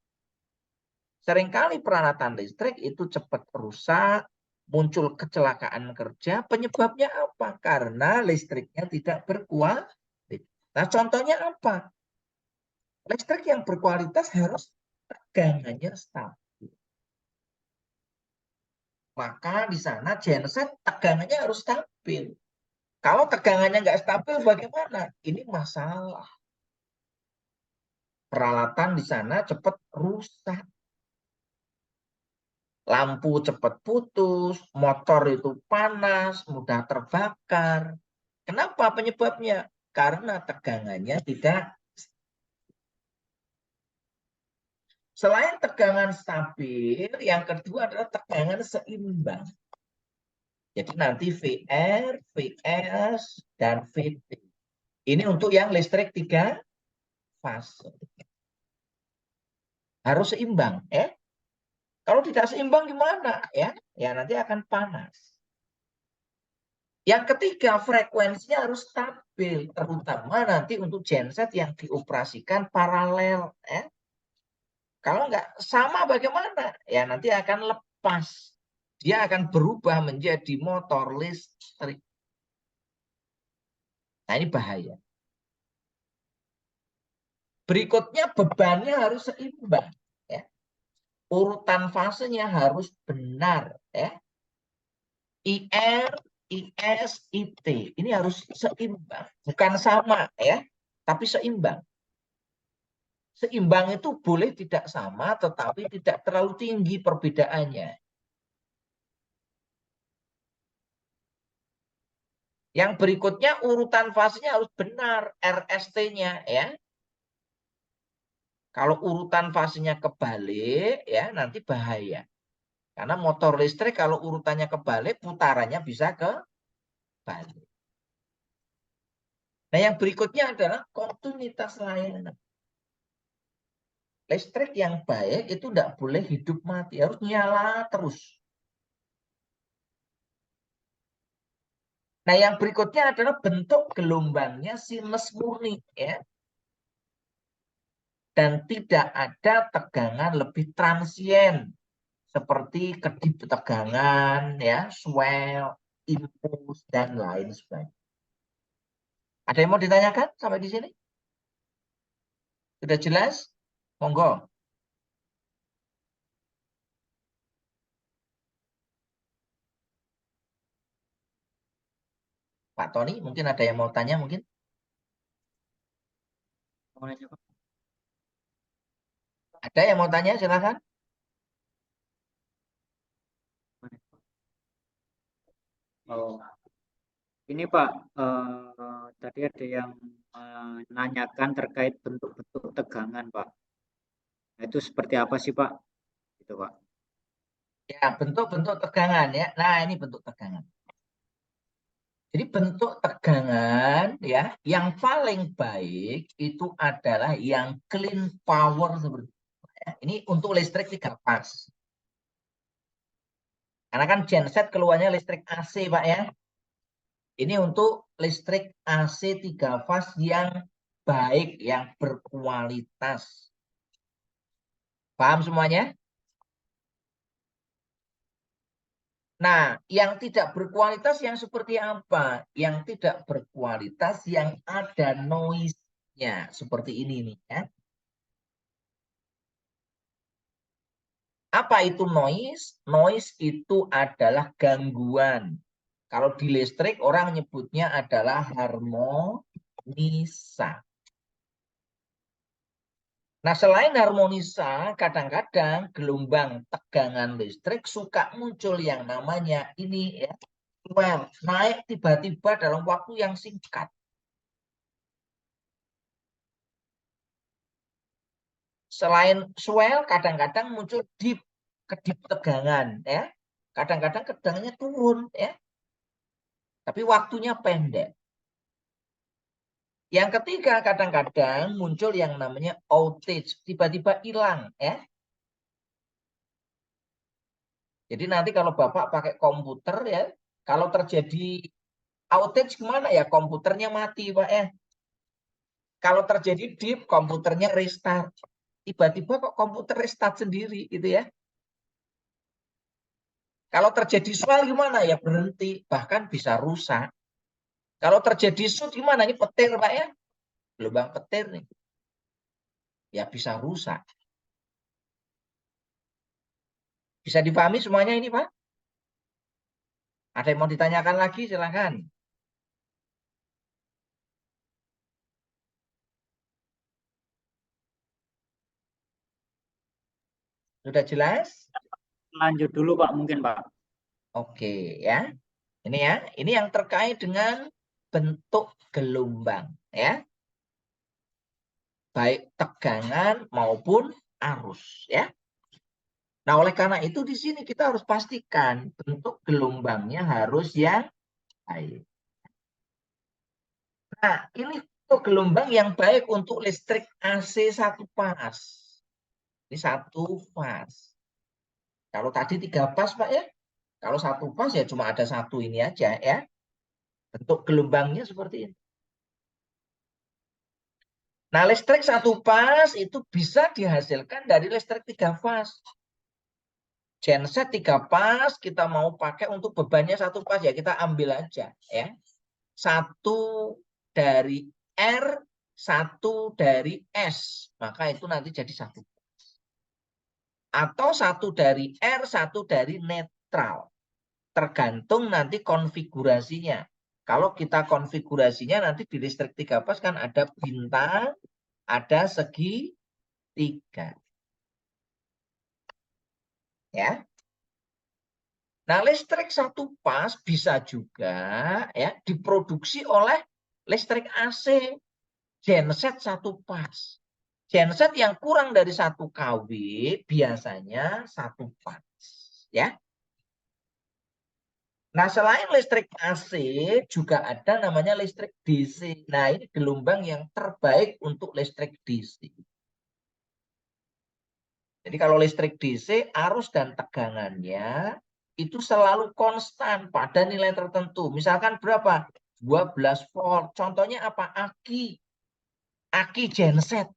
Seringkali peralatan listrik itu cepat rusak, muncul kecelakaan kerja, penyebabnya apa? Karena listriknya tidak berkualitas. Nah, contohnya apa? Listrik yang berkualitas harus tegangannya stabil. Maka di sana genset tegangannya harus stabil. Kalau tegangannya nggak stabil, bagaimana? Ini masalah. Peralatan di sana cepat rusak. Lampu cepat putus, motor itu panas, mudah terbakar. Kenapa penyebabnya? Karena tegangannya tidak. Selain tegangan stabil, yang kedua adalah tegangan seimbang. Jadi nanti VR, VS, dan VT. Ini untuk yang listrik 3 fase. Harus seimbang, ya. Kalau tidak seimbang gimana, ya? Ya nanti akan panas. Yang ketiga, frekuensinya harus stabil, terutama nanti untuk genset yang dioperasikan paralel, ya. Kalau nggak sama bagaimana? Ya nanti akan lepas. Dia akan berubah menjadi motor listrik. Nah ini bahaya. Berikutnya bebannya harus seimbang. Ya. Urutan fasenya harus benar. Ya. IR, IS, IT. Ini harus seimbang. Bukan sama, ya, tapi seimbang. Seimbang itu boleh tidak sama, tetapi tidak terlalu tinggi perbedaannya. Yang berikutnya urutan fasenya harus benar, RST-nya, ya. Kalau urutan fasenya kebalik, ya nanti bahaya. Karena motor listrik kalau urutannya kebalik, putarannya bisa kebalik. Nah, yang berikutnya adalah kontinuitas layanan. Listrik yang baik itu tidak boleh hidup mati, harus nyala terus. Nah, yang berikutnya adalah bentuk gelombangnya sinus murni, ya. Dan tidak ada tegangan lebih transien seperti kedip tegangan, ya, swell, impuls, dan lain sebagainya. Ada yang mau ditanyakan sampai di sini? Sudah jelas? Monggo. Pak Tony, mungkin ada yang mau tanya mungkin? Ada yang mau tanya, silakan. Oh, ini Pak, tadi ada yang menanyakan terkait bentuk-bentuk tegangan, Pak. Nah, itu seperti apa sih, Pak? Gitu, Pak. Ya, bentuk-bentuk tegangan, ya. Nah, ini bentuk tegangan. Jadi bentuk tegangan, ya, yang paling baik itu adalah yang clean power seperti itu, ya. Ini untuk listrik 3 fase. Karena kan genset keluarnya listrik AC, Pak, ya. Ini untuk listrik AC 3 fase yang baik, yang berkualitas. Paham semuanya? Nah, yang tidak berkualitas yang seperti apa? Yang tidak berkualitas yang ada noise-nya. Seperti ini nih, ya. Apa itu noise? Noise itu adalah gangguan. Kalau di listrik orang nyebutnya adalah harmonisa. Nah, selain harmonisa, kadang-kadang gelombang tegangan listrik suka muncul yang namanya ini, ya, swell, naik tiba-tiba dalam waktu yang singkat. Selain swell, kadang-kadang muncul dip, kedip tegangan, ya. Kadang-kadang tegangannya turun, ya. Tapi waktunya pendek. Yang ketiga, kadang-kadang muncul yang namanya outage, tiba-tiba hilang, ya. Jadi nanti kalau Bapak pakai komputer, ya, kalau terjadi outage gimana ya? Komputernya mati, Pak, ya. Kalau terjadi dip, komputernya restart. Tiba-tiba kok komputer restart sendiri, gitu ya. Kalau terjadi swell gimana? Ya berhenti, bahkan bisa rusak. Kalau terjadi shoot gimana? Ini petir, Pak ya. Gelombang petir nih. Ya bisa rusak. Bisa dipahami semuanya ini, Pak? Ada yang mau ditanyakan lagi? Silakan. Sudah jelas? Lanjut dulu Pak, mungkin Pak. Oke, ya. Ini ya, ini yang terkait dengan bentuk gelombang, ya. Baik tegangan maupun arus, ya. Nah, oleh karena itu di sini kita harus pastikan bentuk gelombangnya harus yang baik. Nah, ini untuk gelombang yang baik untuk listrik AC satu pas. Ini satu fase. Kalau tadi 3 pas, Pak ya. Kalau satu pas ya cuma ada satu ini aja ya. Bentuk gelombangnya seperti ini. Nah, listrik satu pas itu bisa dihasilkan dari listrik 3 fase. Genset 3 pas kita mau pakai untuk bebannya satu pas ya kita ambil aja ya. Satu dari R, satu dari S. Maka itu nanti jadi satu. Atau satu dari R, satu dari netral. Tergantung nanti konfigurasinya. Kalau kita konfigurasinya nanti di listrik 3 pas kan ada bintang, ada segitiga. Ya. Nah, listrik satu pas bisa juga ya diproduksi oleh listrik AC genset satu pas. Genset yang kurang dari 1 kW biasanya satu pas, ya. Nah, selain listrik AC juga ada namanya listrik DC. Nah, ini gelombang yang terbaik untuk listrik DC. Jadi kalau listrik DC, arus dan tegangannya itu selalu konstan pada nilai tertentu. Misalkan berapa? 12 volt. Contohnya apa? Aki genset.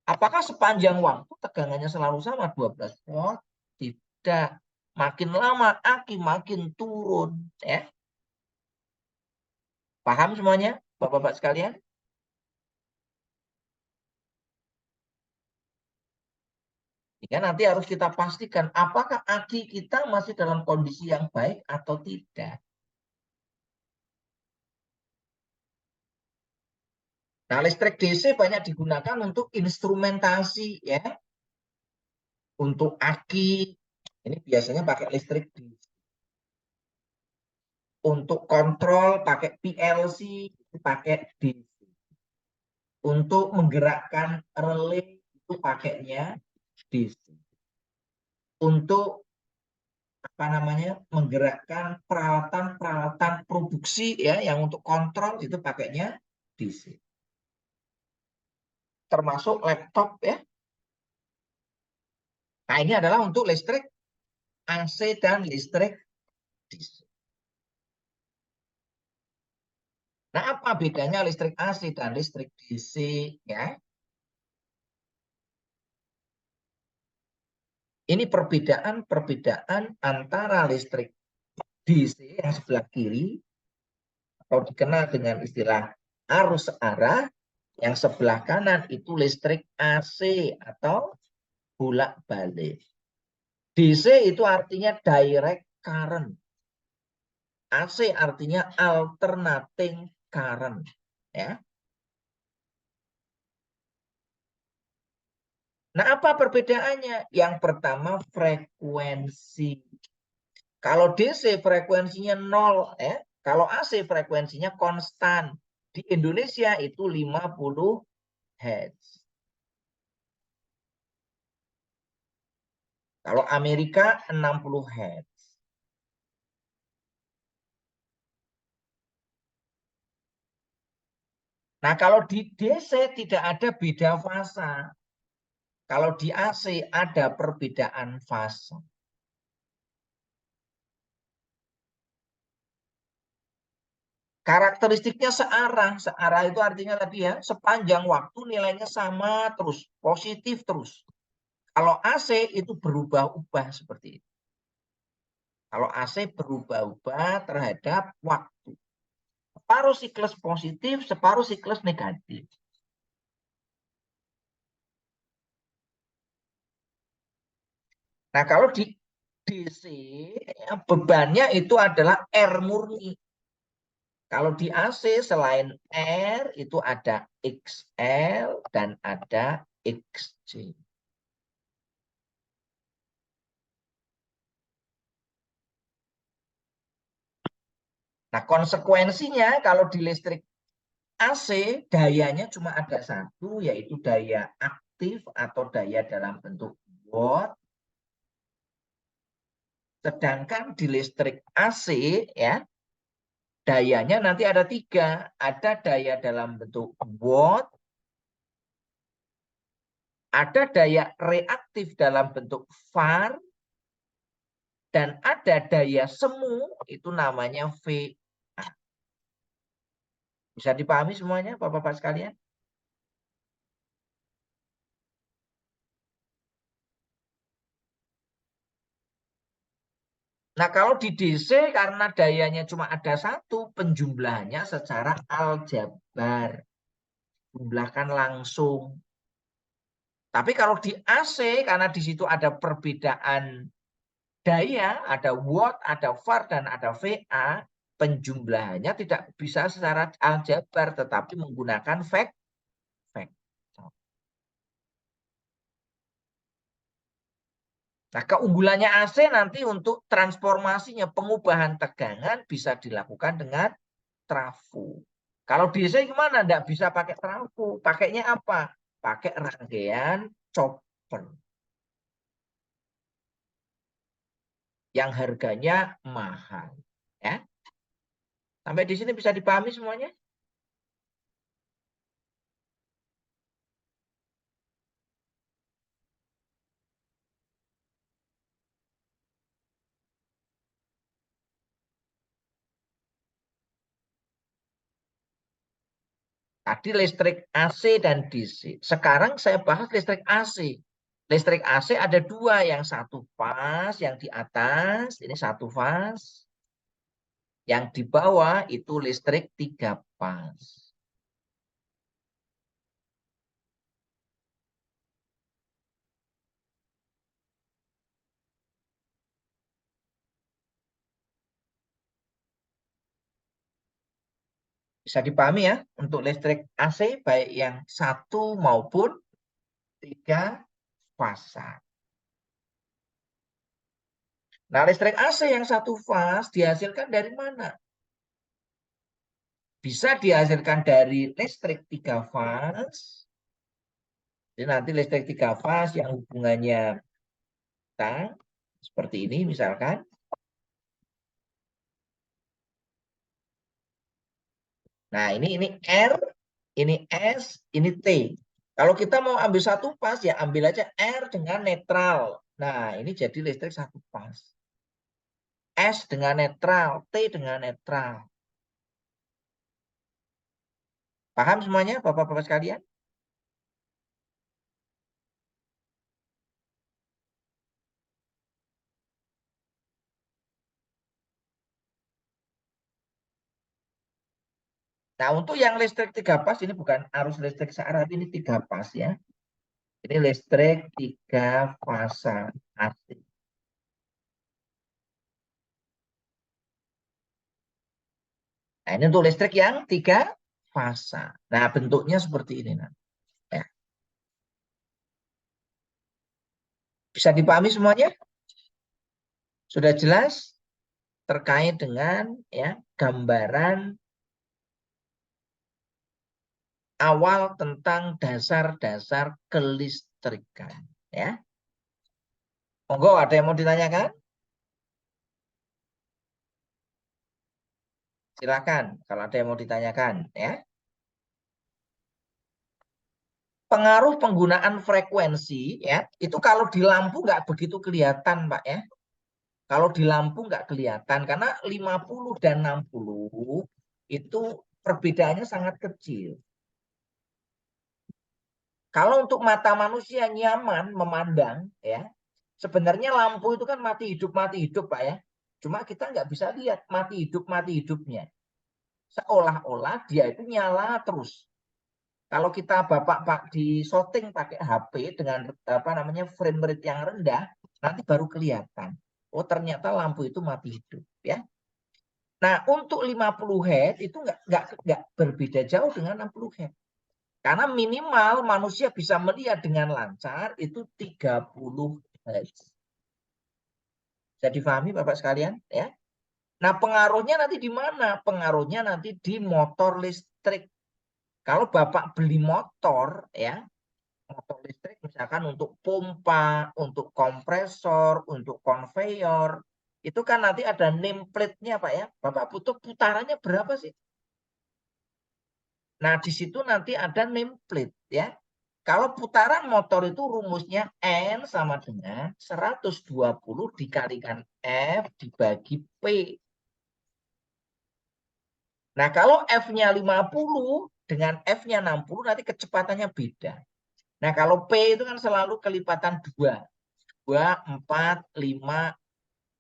Apakah sepanjang waktu tegangannya selalu sama 12 volt? Tidak. Makin lama aki makin turun. Ya. Paham semuanya, Bapak-Bapak sekalian? Ya, nanti harus kita pastikan apakah aki kita masih dalam kondisi yang baik atau tidak. Nah, listrik DC banyak digunakan untuk instrumentasi ya. Untuk aki ini biasanya pakai listrik DC. Untuk kontrol pakai PLC pakai DC. Untuk menggerakkan relay itu pakainya DC. Untuk apa namanya menggerakkan peralatan-peralatan produksi ya yang untuk kontrol itu pakainya DC. Termasuk laptop ya. Nah, ini adalah untuk listrik AC dan listrik DC. Nah, apa bedanya listrik AC dan listrik DC ya? Ini perbedaan antara listrik DC yang sebelah kiri atau dikenal dengan istilah arus searah, yang sebelah kanan itu listrik AC atau bolak-balik. DC itu artinya direct current. AC artinya alternating current, ya. Nah, apa perbedaannya? Yang pertama frekuensi. Kalau DC frekuensinya 0, ya. Kalau AC frekuensinya konstan. Di Indonesia itu 50 Hz. Kalau Amerika 60 Hz. Nah, kalau di DC tidak ada beda fasa. Kalau di AC ada perbedaan fase. Karakteristiknya searah. Searah itu artinya tadi ya, sepanjang waktu nilainya sama terus, positif terus. Kalau AC itu berubah-ubah seperti itu. Kalau AC berubah-ubah terhadap waktu. Separuh siklus positif, separuh siklus negatif. Nah, kalau di DC, ya, bebannya itu adalah R murni. Kalau di AC selain R itu ada XL dan ada XC. Nah, konsekuensinya kalau di listrik AC dayanya cuma ada satu, yaitu daya aktif atau daya dalam bentuk watt. Sedangkan di listrik AC ya dayanya nanti ada tiga. Ada daya dalam bentuk watt, ada daya reaktif dalam bentuk var, dan ada daya semu, itu namanya VA. Bisa dipahami semuanya, Bapak-Bapak sekalian? Nah, kalau di DC karena dayanya cuma ada satu, penjumlahannya secara aljabar. Jumlahkan langsung. Tapi kalau di AC, karena di situ ada perbedaan daya, ada watt, ada var, dan ada VA, penjumlahannya tidak bisa secara aljabar, tetapi menggunakan vektor. Nah, keunggulannya AC nanti untuk transformasinya, pengubahan tegangan bisa dilakukan dengan trafo. Kalau DC gimana? Tidak bisa pakai trafo. Pakainya apa? Pakai rangkaian chopper yang harganya mahal. Ya, sampai di sini bisa dipahami semuanya? Tadi listrik AC dan DC. Sekarang saya bahas listrik AC. Listrik AC ada dua, yang satu fas, yang di atas, ini satu fas. Yang di bawah itu listrik tiga fas. Bisa dipahami ya, untuk listrik AC baik yang satu maupun tiga fasa. Nah, listrik AC yang satu fas dihasilkan dari mana? Bisa dihasilkan dari listrik tiga fas. Jadi nanti listrik tiga fas yang hubungannya seperti ini misalkan. Nah, ini R, ini S, ini T. Kalau kita mau ambil satu fas ya ambil aja R dengan netral. Nah, ini jadi listrik satu fas. S dengan netral, T dengan netral. Paham semuanya, Bapak-bapak sekalian? Nah, untuk yang listrik tiga fas ini bukan arus listrik searah, ini tiga fas ya. Ini listrik tiga fasa AC. Nah, ini untuk listrik yang tiga fasa. Nah, bentuknya seperti ini. Nah. Ya. Bisa dipahami semuanya? Sudah jelas terkait dengan ya gambaran awal tentang dasar-dasar kelistrikan. Ya, monggo ada yang mau ditanyakan? Silakan kalau ada yang mau ditanyakan. Ya, pengaruh penggunaan frekuensi ya itu kalau di lampu nggak begitu kelihatan, Pak ya. Kalau di lampu nggak kelihatan karena 50 dan 60 itu perbedaannya sangat kecil. Kalau untuk mata manusia nyaman memandang ya, sebenarnya lampu itu kan mati hidup Pak ya. Cuma kita nggak bisa lihat mati hidupnya. Seolah-olah dia itu nyala terus. Kalau kita Bapak di shooting pakai HP dengan apa namanya frame rate yang rendah, nanti baru kelihatan. Oh, ternyata lampu itu mati hidup, ya. Nah, untuk 50 Hz itu nggak berbeda jauh dengan 60 Hz. Karena minimal manusia bisa melihat dengan lancar itu 30 Hz. Bisa difahami Bapak sekalian, ya. Nah, pengaruhnya nanti di mana? Pengaruhnya nanti di motor listrik. Kalau Bapak beli motor, ya, motor listrik misalkan untuk pompa, untuk kompresor, untuk konveyor, itu kan nanti ada nameplate-nya Pak ya. Bapak butuh putarannya berapa sih? Nah, di situ nanti ada nameplate ya. Kalau putaran motor itu rumusnya N sama dengan 120 dikalikan F dibagi P. Nah, kalau F-nya 50 dengan F-nya 60 nanti kecepatannya beda. Nah, kalau P itu kan selalu kelipatan 2. 2, 4, 5,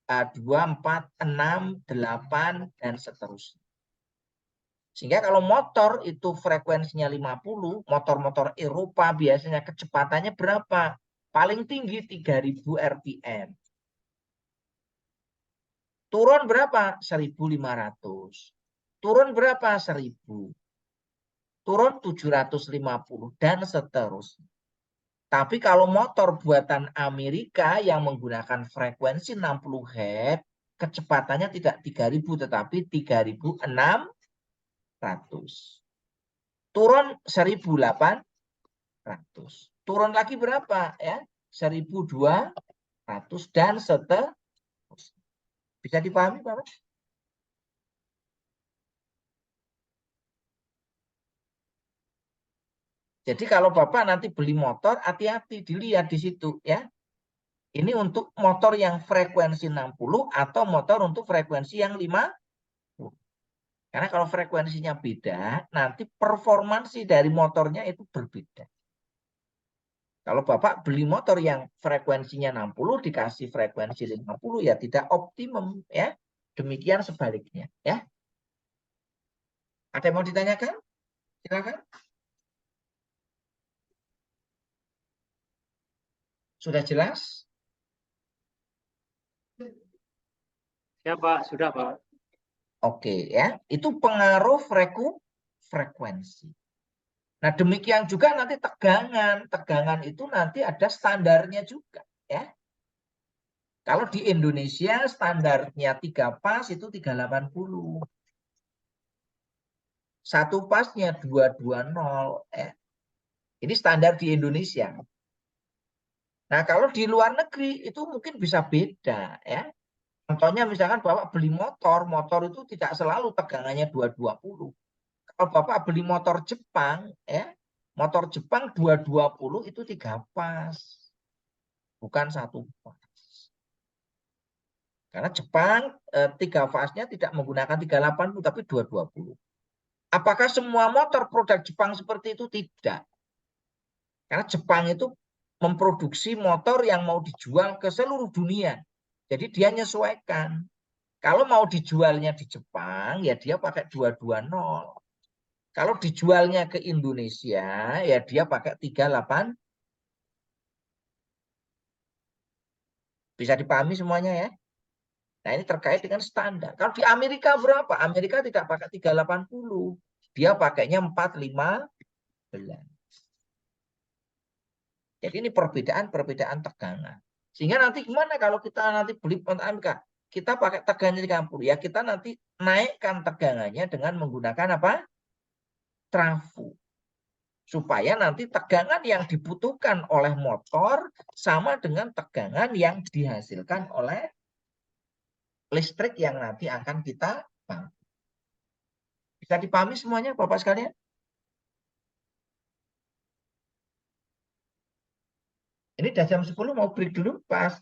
2, 4, 6, 8, dan seterusnya. Sehingga kalau motor itu frekuensinya 50, motor-motor Eropa biasanya kecepatannya berapa? Paling tinggi 3000 rpm. Turun berapa? 1500. Turun berapa? 1000. Turun 750 dan seterusnya. Tapi kalau motor buatan Amerika yang menggunakan frekuensi 60 Hz, kecepatannya tidak 3000 tetapi 3600. Turun 1800. Turun lagi berapa ya? 1200 dan seterusnya. Bisa dipahami, Bapak? Jadi kalau Bapak nanti beli motor, hati-hati dilihat di situ ya. Ini untuk motor yang frekuensi 60 atau motor untuk frekuensi yang 50. Karena kalau frekuensinya beda, nanti performansi dari motornya itu berbeda. Kalau Bapak beli motor yang frekuensinya 60 dikasih frekuensi 50 ya tidak optimum ya. Demikian sebaliknya ya. Ada yang mau ditanyakan? Silakan. Sudah jelas? Ya Pak, sudah Pak. Oke ya. Itu pengaruh frekuensi. Nah, demikian juga nanti tegangan. Tegangan itu nanti ada standarnya juga ya. Kalau di Indonesia standarnya 3 pas itu 380. Satu pasnya 220 ya. Ini standar di Indonesia. Nah, kalau di luar negeri itu mungkin bisa beda ya. Contohnya misalkan Bapak beli motor, motor itu tidak selalu tegangannya 220. Kalau Bapak beli motor Jepang ya, motor Jepang 220 itu 3 pas. Bukan 1 pas. Karena Jepang 3 pasnya tidak menggunakan 380 tapi 220. Apakah semua motor produk Jepang seperti itu? Tidak. Karena Jepang itu memproduksi motor yang mau dijual ke seluruh dunia. Jadi dia menyesuaikan. Kalau mau dijualnya di Jepang, ya dia pakai 220. Kalau dijualnya ke Indonesia, ya dia pakai 38. Bisa dipahami semuanya ya? Nah, ini terkait dengan standar. Kalau di Amerika berapa? Amerika tidak pakai 380. Dia pakainya 415. Jadi ini perbedaan tegangan. Sehingga nanti gimana kalau kita nanti beli Amerika? Kita pakai tegangan 30. Ya kita nanti naikkan tegangannya dengan menggunakan apa? Trafo. Supaya nanti tegangan yang dibutuhkan oleh motor sama dengan tegangan yang dihasilkan oleh listrik yang nanti akan kita bangun. Bisa dipahami semuanya Bapak sekalian? Ini udah jam 10 mau break dulu Pak.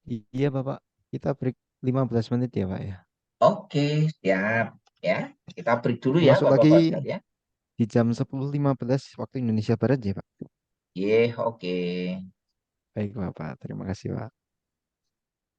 Iya Bapak, kita break 15 menit ya Pak ya. Oke, siap ya. Kita break dulu ya Masuk lagi Bapak-Bapak sekalian. di jam 10.15 waktu Indonesia Barat ya Pak. Iya, oke. Baik Bapak, terima kasih Pak.